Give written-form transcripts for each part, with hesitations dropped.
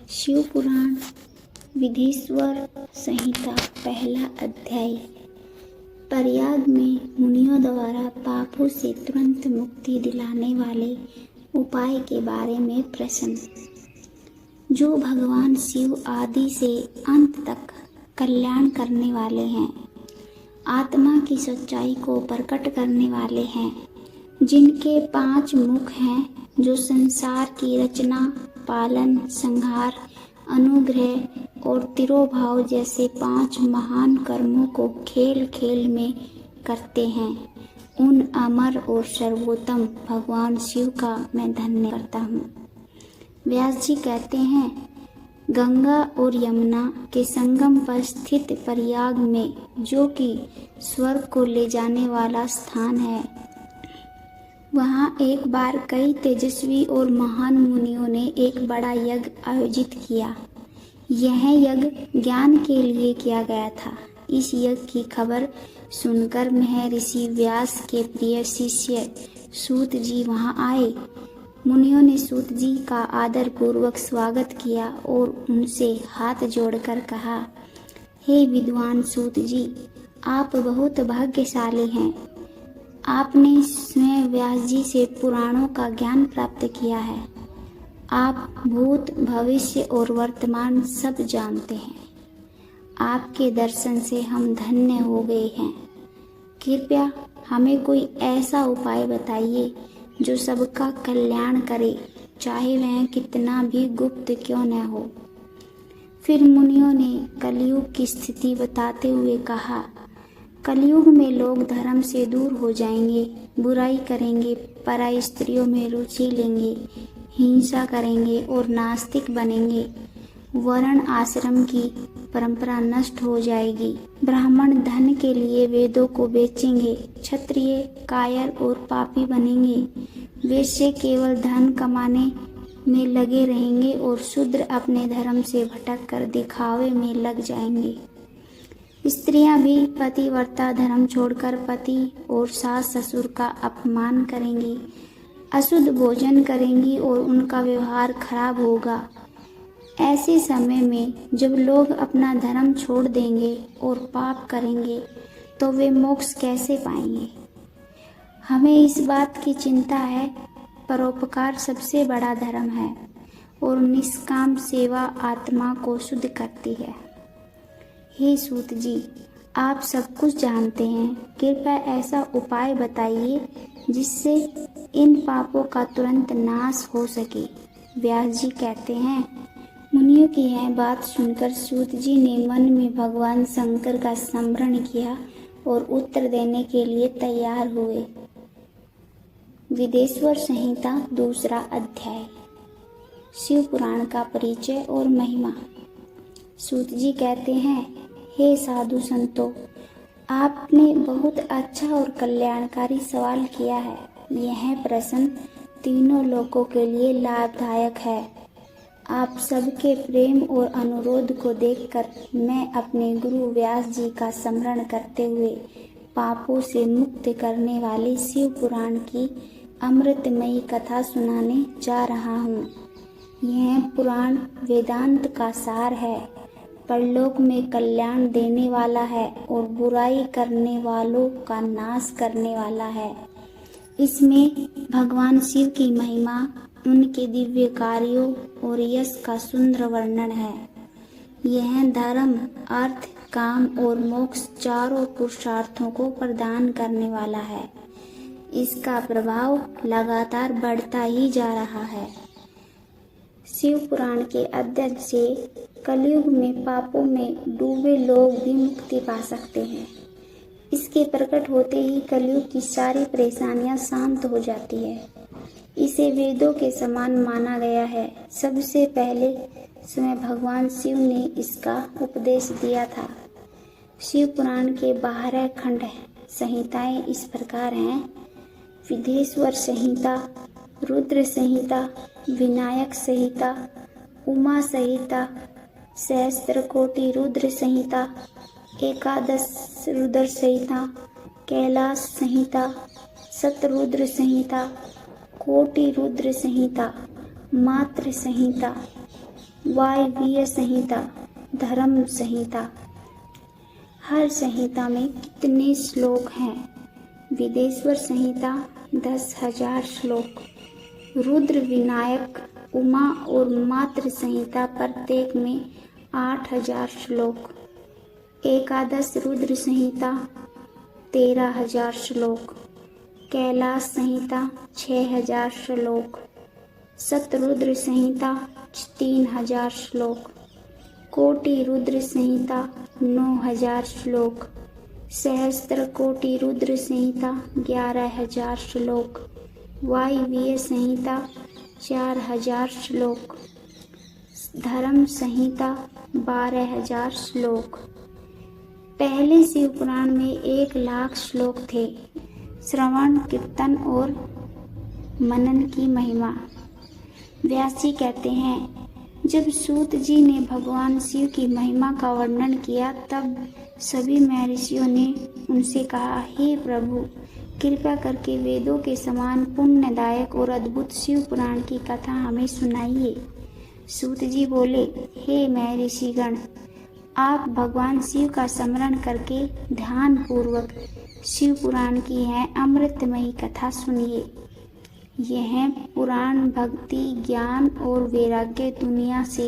शिव पुराण विधेश्वर संहिता पहला अध्याय। प्रयाग में मुनियों द्वारा पापों से तुरंत मुक्ति दिलाने वाले उपाय के बारे में प्रश्न। जो भगवान शिव आदि से अंत तक कल्याण करने वाले हैं, आत्मा की सच्चाई को प्रकट करने वाले हैं, जिनके 5 मुख हैं, जो संसार की रचना, पालन, संहार, अनुग्रह और तिरोभाव जैसे 5 महान कर्मों को खेल खेल में करते हैं, उन अमर और सर्वोत्तम भगवान शिव का मैं धन्य करता हूँ। व्यास जी कहते हैं, गंगा और यमुना के संगम पर स्थित प्रयाग में, जो कि स्वर्ग को ले जाने वाला स्थान है, वहाँ एक बार कई तेजस्वी और महान मुनियों ने एक बड़ा यज्ञ आयोजित किया। यह यज्ञ ज्ञान के लिए किया गया था। इस यज्ञ की खबर सुनकर महर्षि व्यास के प्रिय शिष्य सूत जी वहाँ आए। मुनियों ने सूत जी का आदर पूर्वक स्वागत किया और उनसे हाथ जोड़कर कहा, हे विद्वान सूत जी, आप बहुत भाग्यशाली हैं। आपने स्वयं व्यास जी से पुराणों का ज्ञान प्राप्त किया है। आप भूत, भविष्य और वर्तमान सब जानते हैं। आपके दर्शन से हम धन्य हो गए हैं। कृपया हमें कोई ऐसा उपाय बताइए जो सबका कल्याण करे, चाहे वह कितना भी गुप्त क्यों न हो। फिर मुनियों ने कलयुग की स्थिति बताते हुए कहा, कलयुग में लोग धर्म से दूर हो जाएंगे, बुराई करेंगे, पराई स्त्रियों में रुचि लेंगे, हिंसा करेंगे और नास्तिक बनेंगे। वर्ण आश्रम की परंपरा नष्ट हो जाएगी। ब्राह्मण धन के लिए वेदों को बेचेंगे, क्षत्रिय कायर और पापी बनेंगे। वैश्य केवल धन कमाने में लगे रहेंगे और शूद्र अपने धर्म से भटक कर दिखावे में लग जाएंगे। स्त्रियां भी पतिव्रता धर्म छोड़कर पति और सास ससुर का अपमान करेंगी, अशुद्ध भोजन करेंगी और उनका व्यवहार खराब होगा। ऐसे समय में जब लोग अपना धर्म छोड़ देंगे और पाप करेंगे, तो वे मोक्ष कैसे पाएंगे? हमें इस बात की चिंता है। परोपकार सबसे बड़ा धर्म है और निष्काम सेवा आत्मा को शुद्ध करती है। हे सूत जी, आप सब कुछ जानते हैं। कृपया ऐसा उपाय बताइए जिससे इन पापों का तुरंत नाश हो सके। व्यास जी कहते हैं, मुनियों की यह बात सुनकर सूत जी ने मन में भगवान शंकर का स्मरण किया और उत्तर देने के लिए तैयार हुए। विधेश्वर संहिता दूसरा अध्याय। शिव पुराण का परिचय और महिमा। सूत जी कहते हैं, हे साधु संतों, आपने बहुत अच्छा और कल्याणकारी सवाल किया है। यह प्रश्न तीनों लोगों के लिए लाभदायक है। आप सबके प्रेम और अनुरोध को देखकर मैं अपने गुरु व्यास जी का स्मरण करते हुए पापों से मुक्त करने वाले शिव पुराण की अमृतमयी कथा सुनाने जा रहा हूँ। यह पुराण वेदांत का सार है, परलोक में कल्याण देने वाला है और बुराई करने वालों का नाश करने वाला है। इसमें भगवान शिव की महिमा, उनके दिव्य कार्यों और यश का सुंदर वर्णन है। यह धर्म, अर्थ, काम और मोक्ष चारों पुरुषार्थों को प्रदान करने वाला है। इसका प्रभाव लगातार बढ़ता ही जा रहा है। शिव पुराण के अध्ययन से कलयुग में पापों में डूबे लोग भी मुक्ति पा सकते हैं। इसके प्रकट होते ही कलयुग की सारी परेशानियां शांत हो जाती है। इसे वेदों के समान माना गया है। सबसे पहले स्वयं भगवान शिव ने इसका उपदेश दिया था। शिव पुराण के 12 खंड संहिताएं इस प्रकार हैं: विधेश्वर संहिता, रुद्र संहिता, विनायक संहिता, उमा संहिता, सहस्त्रकोटि रुद्र संहिता, एकादश रुद्र संहिता, कैलाश संहिता, शतरुद्र संहिता, कोटि रुद्र संहिता, मात्र संहिता, वायव्य संहिता, धर्म संहिता। हर संहिता में कितने श्लोक हैं? विदेश्वर संहिता 10,000 श्लोक। रुद्र, विनायक, उमा और मातृ संहिता प्रत्येक में 8,000 श्लोक। एकादश रुद्र संहिता 13,000 श्लोक। कैलाश संहिता 6,000 श्लोक। शतरुद्र संहिता 3,000 श्लोक। कोटि रुद्र संहिता 9,000 श्लोक। सहस्त्र कोटि रुद्र संहिता 11,000 श्लोक। वायव्य संहिता 4,000 श्लोक। धर्म संहिता 12,000 श्लोक। पहले शिव पुराण में 1,00,000 श्लोक थे। श्रवण, कीर्तन और मनन की महिमा। व्यासी कहते हैं, जब सूत जी ने भगवान शिव की महिमा का वर्णन किया तब सभी महर्षियों ने उनसे कहा, हे प्रभु, कृपा करके वेदों के समान पुण्यदायक और अद्भुत शिव पुराण की कथा हमें सुनाइए। सूत जी बोले, हे महर्षिगण, आप भगवान शिव का स्मरण करके ध्यान पूर्वक शिव पुराण की है अमृतमयी कथा सुनिए। यह पुराण भक्ति, ज्ञान और वैराग्य, दुनिया से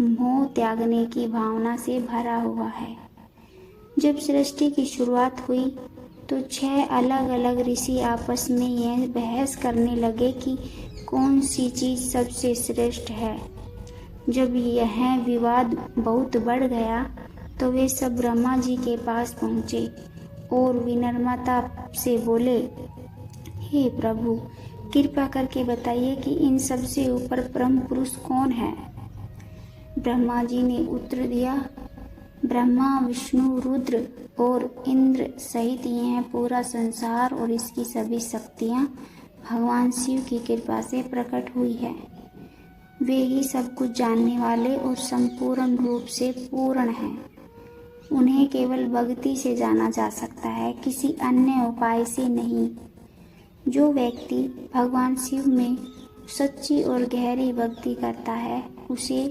मोह त्यागने की भावना से भरा हुआ है। जब सृष्टि की शुरुआत हुई तो 6 अलग अलग ऋषि आपस में यह बहस करने लगे कि कौन सी चीज सबसे श्रेष्ठ है। जब यह विवाद बहुत बढ़ गया तो वे सब ब्रह्मा जी के पास पहुँचे और विनम्रता से बोले, हे प्रभु, कृपा करके बताइए कि इन सब से ऊपर परम पुरुष कौन है। ब्रह्मा जी ने उत्तर दिया, ब्रह्मा, विष्णु, रुद्र और इंद्र सहित यह पूरा संसार और इसकी सभी शक्तियाँ भगवान शिव की कृपा से प्रकट हुई है। वे ही सब कुछ जानने वाले और संपूर्ण रूप से पूर्ण हैं। उन्हें केवल भक्ति से जाना जा सकता है, किसी अन्य उपाय से नहीं। जो व्यक्ति भगवान शिव में सच्ची और गहरी भक्ति करता है उसे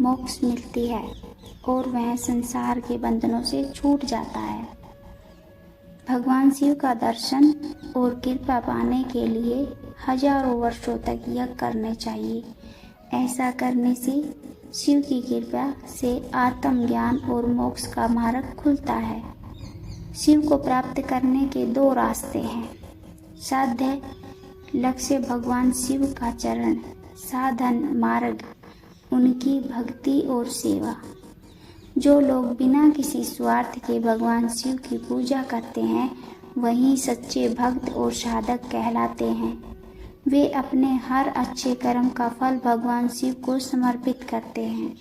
मोक्ष मिलती है और वह संसार के बंधनों से छूट जाता है। भगवान शिव का दर्शन और कृपा पाने के लिए हजारों वर्षों तक यज्ञ करने चाहिए। ऐसा करने से शिव की कृपा से आत्मज्ञान और मोक्ष का मार्ग खुलता है। शिव को प्राप्त करने के 2 रास्ते हैं। साध्य लक्ष्य भगवान शिव का चरण, साधन मार्ग उनकी भक्ति और सेवा। जो लोग बिना किसी स्वार्थ के भगवान शिव की पूजा करते हैं वही सच्चे भक्त और साधक कहलाते हैं। वे अपने हर अच्छे कर्म का फल भगवान शिव को समर्पित करते हैं।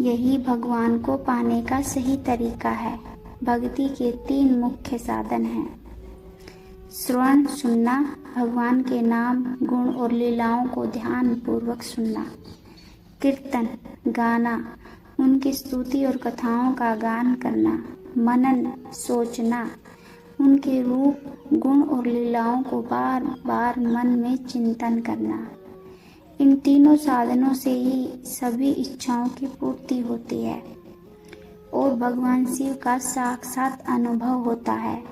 यही भगवान को पाने का सही तरीका है। भक्ति के 3 मुख्य साधन हैं। श्रवण, सुनना, भगवान के नाम, गुण और लीलाओं को ध्यान पूर्वक सुनना। कीर्तन, गाना, उनकी स्तुति और कथाओं का गान करना। मनन, सोचना, उनके रूप, गुण और लीलाओं को बार बार मन में चिंतन करना। इन तीनों साधनों से ही सभी इच्छाओं की पूर्ति होती है और भगवान शिव का साक्षात अनुभव होता है।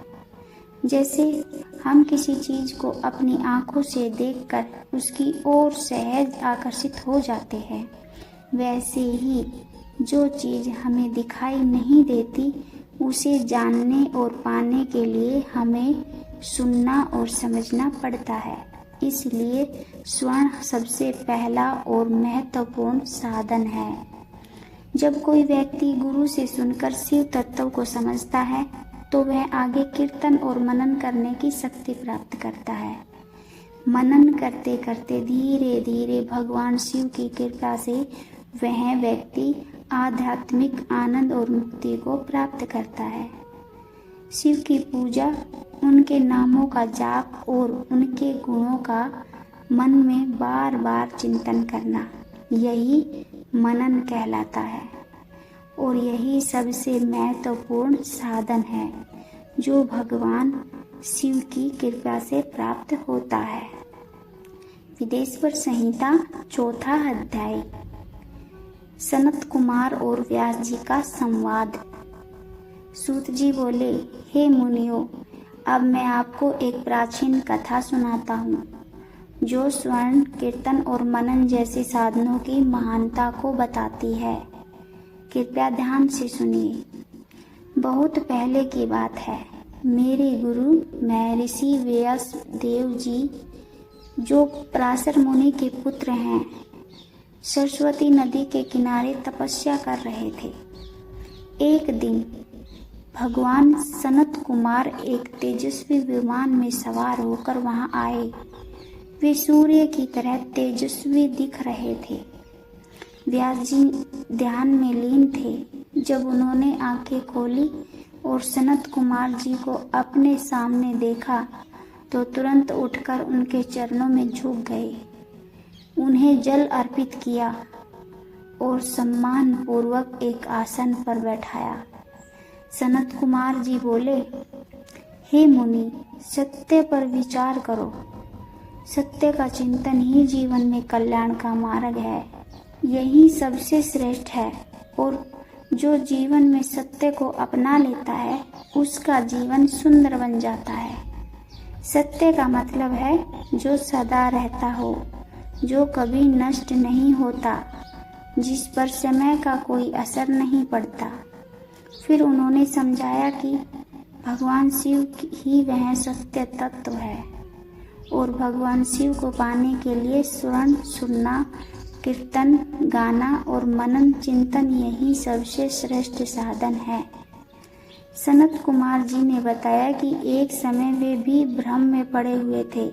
जैसे हम किसी चीज को अपनी आंखों से देखकर उसकी ओर सहज आकर्षित हो जाते हैं, वैसे ही जो चीज हमें दिखाई नहीं देती उसे जानने और पाने के लिए हमें सुनना और समझना पड़ता है। इसलिए श्रवण सबसे पहला और महत्वपूर्ण साधन है। जब कोई व्यक्ति गुरु से सुनकर शिव तत्व को समझता है तो वह आगे कीर्तन और मनन करने की शक्ति प्राप्त करता है। मनन करते करते धीरे धीरे भगवान शिव की कृपा से वह व्यक्ति आध्यात्मिक आनंद और मुक्ति को प्राप्त करता है। शिव की पूजा, उनके नामों का जाप और उनके गुणों का मन में बार बार चिंतन करना, यही मनन कहलाता है और यही सबसे महत्वपूर्ण साधन है जो भगवान शिव की कृपा से प्राप्त होता है। विदेश्वर संहिता 4था अध्याय। सनत कुमार और व्यास जी का संवाद। सूत जी बोले, हे मुनियों, अब मैं आपको एक प्राचीन कथा सुनाता हूँ जो स्वर्ण, कीर्तन और मनन जैसे साधनों की महानता को बताती है। कृपया ध्यान से सुनिए। बहुत पहले की बात है। मेरे गुरु महर्षि व्यास देव जी, जो पराशर मुनि के पुत्र हैं, सरस्वती नदी के किनारे तपस्या कर रहे थे। एक दिन भगवान सनत कुमार एक तेजस्वी विमान में सवार होकर वहां आए। वे सूर्य की तरह तेजस्वी दिख रहे थे। व्यास जी ध्यान में लीन थे। जब उन्होंने आंखें खोली और सनत कुमार जी को अपने सामने देखा तो तुरंत उठकर उनके चरणों में झुक गए, उन्हें जल अर्पित किया और सम्मान पूर्वक एक आसन पर बैठाया। सनत कुमार जी बोले, हे मुनि, सत्य पर विचार करो। सत्य का चिंतन ही जीवन में कल्याण का मार्ग है। यही सबसे श्रेष्ठ है और जो जीवन में सत्य को अपना लेता है उसका जीवन सुंदर बन जाता है। सत्य का मतलब है जो सदा रहता हो, जो कभी नष्ट नहीं होता, जिस पर समय का कोई असर नहीं पड़ता। फिर उन्होंने समझाया कि भगवान शिव ही वह सत्य तत्व है और भगवान शिव को पाने के लिए स्वर्ण, सुनना, कीर्तन, गाना और मनन चिंतन यही सबसे श्रेष्ठ साधन है। सनत कुमार जी ने बताया कि एक समय वे भी भ्रम में पड़े हुए थे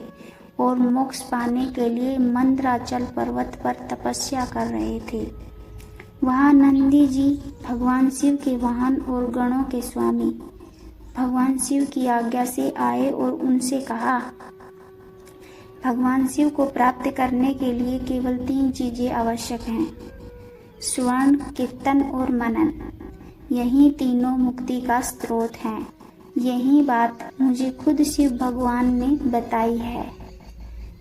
और मोक्ष पाने के लिए मंदराचल पर्वत पर तपस्या कर रहे थे। वहां नंदी जी, भगवान शिव के वाहन और गणों के स्वामी, भगवान शिव की आज्ञा से आए और उनसे कहा, भगवान शिव को प्राप्त करने के लिए केवल 3 चीजें आवश्यक हैं, स्वर्ण, कीर्तन और मनन। यही तीनों मुक्ति का स्रोत हैं। यही बात मुझे खुद शिव भगवान ने बताई है।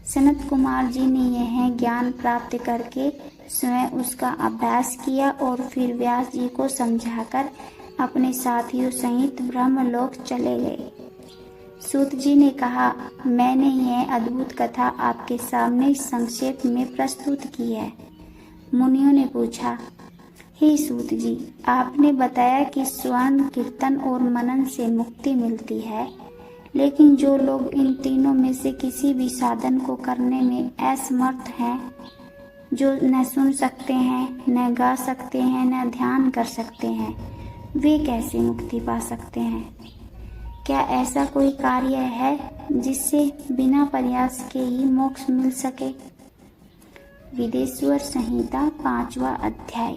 सनत कुमार जी ने यह ज्ञान प्राप्त करके स्वयं उसका अभ्यास किया और फिर व्यास जी को समझाकर अपने साथियों सहित ब्रह्मलोक चले गए। सूत जी ने कहा, मैंने यह अद्भुत कथा आपके सामने संक्षेप में प्रस्तुत की है। मुनियों ने पूछा, हे सूत जी, आपने बताया कि स्वर्ण, कीर्तन और मनन से मुक्ति मिलती है, लेकिन जो लोग इन तीनों में से किसी भी साधन को करने में असमर्थ हैं, जो न सुन सकते हैं, न गा सकते हैं, न ध्यान कर सकते हैं, वे कैसे मुक्ति पा सकते हैं? क्या ऐसा कोई कार्य है जिससे बिना प्रयास के ही मोक्ष मिल सके? विदेश्वर संहिता 5वां अध्याय।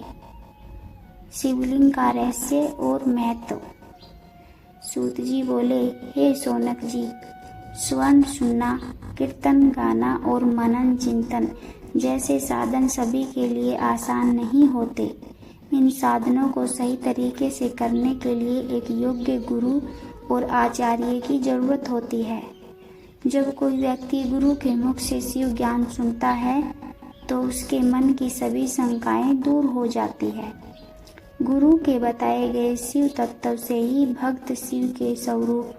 शिवलिंग का रहस्य और महत्व। सूत जी बोले, हे शौनक जी, स्वर्ण सुनना, कीर्तन गाना और मनन चिंतन जैसे साधन सभी के लिए आसान नहीं होते। इन साधनों को सही तरीके से करने के लिए एक योग्य गुरु और आचार्य की जरूरत होती है। जब कोई व्यक्ति गुरु के मुख से शिव ज्ञान सुनता है तो उसके मन की सभी शंकाएं दूर हो जाती है। गुरु के बताए गए शिव तत्व से ही भक्त शिव के स्वरूप,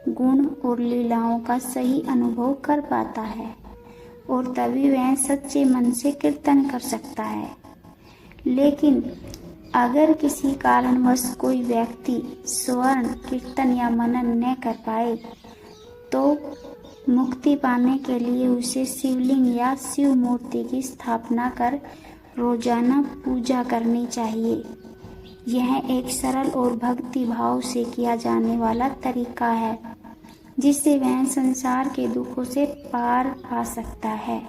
गुण और लीलाओं का सही अनुभव कर पाता है और तभी वह सच्चे मन से कीर्तन कर सकता है। लेकिन अगर किसी कारणवश कोई व्यक्ति स्वर्ण, कीर्तन या मनन न कर पाए तो मुक्ति पाने के लिए उसे शिवलिंग या शिव मूर्ति की स्थापना कर रोजाना पूजा करनी चाहिए। यह एक सरल और भक्ति भाव से किया जाने वाला तरीका है जिससे वह संसार के दुखों से पार पा सकता है।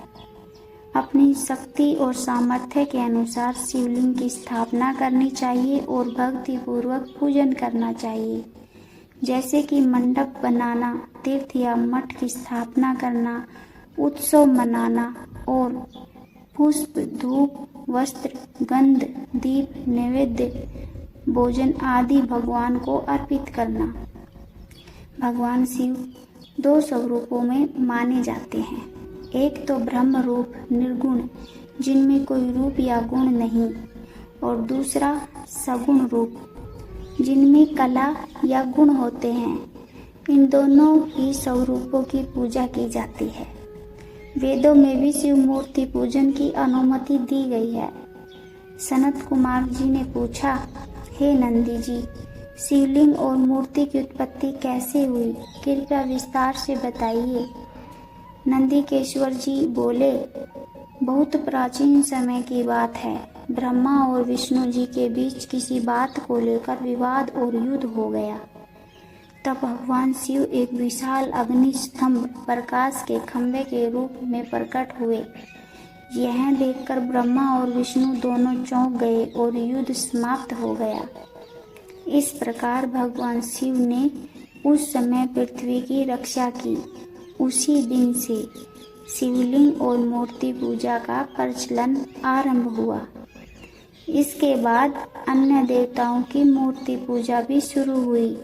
अपनी शक्ति और सामर्थ्य के अनुसार शिवलिंग की स्थापना करनी चाहिए और भक्ति पूर्वक पूजन करना चाहिए, जैसे कि मंडप बनाना, तीर्थ या मठ की स्थापना करना, उत्सव मनाना और पुष्प, धूप, वस्त्र, गंध, दीप, नैवेद्य, भोजन आदि भगवान को अर्पित करना। भगवान शिव 2 स्वरूपों में माने जाते हैं। एक तो ब्रह्म रूप निर्गुण, जिनमें कोई रूप या गुण नहीं, और दूसरा सगुण रूप, जिनमें कला या गुण होते हैं। इन दोनों ही स्वरूपों की पूजा की जाती है। वेदों में भी शिव मूर्ति पूजन की अनुमति दी गई है। सनत कुमार जी ने पूछा, हे नंदी जी, शिवलिंग और मूर्ति की उत्पत्ति कैसे हुई? कृपया विस्तार से बताइए। नंदीकेश्वर जी बोले, बहुत प्राचीन समय की बात है। ब्रह्मा और विष्णु जी के बीच किसी बात को लेकर विवाद और युद्ध हो गया। तब भगवान शिव एक विशाल अग्नि स्तंभ प्रकाश के खंभे के रूप में प्रकट हुए। यह देखकर ब्रह्मा और विष्णु दोनों चौंक गए और युद्ध समाप्त हो गया। इस प्रकार भगवान शिव ने उस समय पृथ्वी की रक्षा की। उसी दिन से शिवलिंग और मूर्ति पूजा का प्रचलन आरंभ हुआ। इसके बाद अन्य देवताओं की मूर्ति पूजा भी शुरू हुई,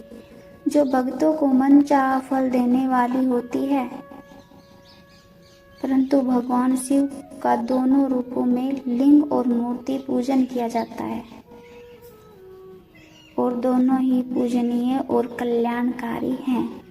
जो भक्तों को मनचाहा फल देने वाली होती है। परंतु भगवान शिव का दोनों रूपों में लिंग और मूर्ति पूजन किया जाता है और दोनों ही पूजनीय और कल्याणकारी हैं।